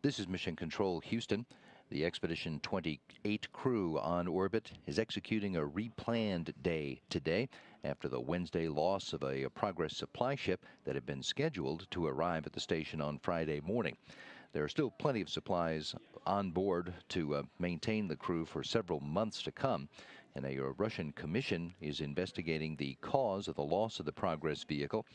This is Mission Control Houston. The Expedition 28 crew on orbit is executing a replanned day today after the Wednesday loss of a Progress supply ship that had been scheduled to arrive at the station on Friday morning. There are still plenty of supplies on board to maintain the crew for several months to come, and a Russian commission is investigating the cause of the loss of the Progress vehicle,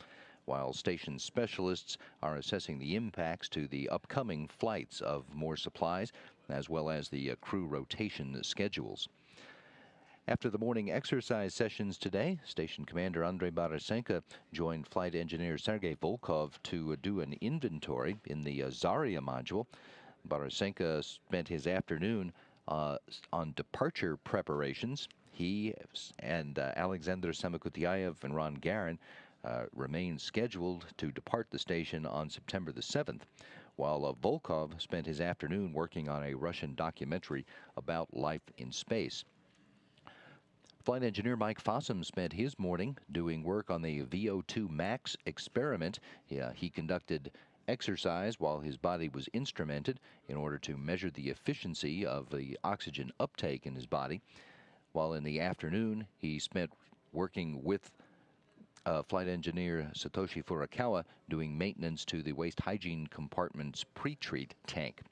while station specialists are assessing the impacts to the upcoming flights of more supplies, as well as the crew rotation schedules. After the morning exercise sessions today, Station Commander Andrei Barasenko joined Flight Engineer Sergei Volkov to do an inventory in the Zarya module. Barasenko spent his afternoon on departure preparations. He and Alexander Samokutyaev and Ron Garin remain scheduled to depart the station on September the 7th, while Volkov spent his afternoon working on a Russian documentary about life in space. Flight engineer Mike Fossum spent his morning doing work on the VO2 Max experiment. He conducted exercise while his body was instrumented in order to measure the efficiency of the oxygen uptake in his body. While in the afternoon, he spent working with flight engineer Satoshi Furukawa doing maintenance to the waste hygiene compartment's pre-treat tank.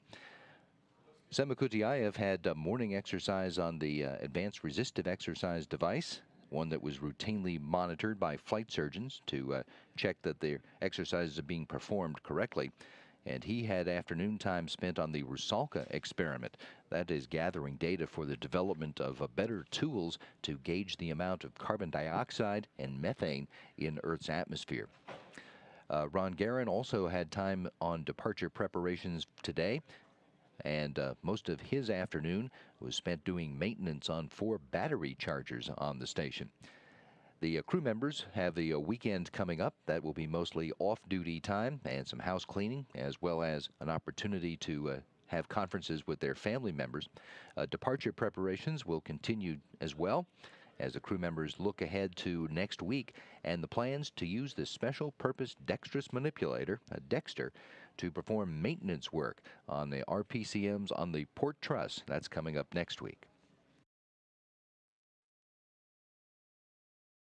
Samokutyaev had morning exercise on the advanced resistive exercise device, one that was routinely monitored by flight surgeons to check that their exercises are being performed correctly. And he had afternoon time spent on the Rusalka experiment. That is gathering data for the development of better tools to gauge the amount of carbon dioxide and methane in Earth's atmosphere. Ron Garin also had time on departure preparations today, and most of his afternoon was spent doing maintenance on 4 battery chargers on the station. The crew members have the weekend coming up. That will be mostly off-duty time and some house cleaning, as well as an opportunity to have conferences with their family members. Departure preparations will continue as well as the crew members look ahead to next week and the plans to use the special purpose dexterous manipulator, Dexter, to perform maintenance work on the RPCMs on the port truss. That's coming up next week.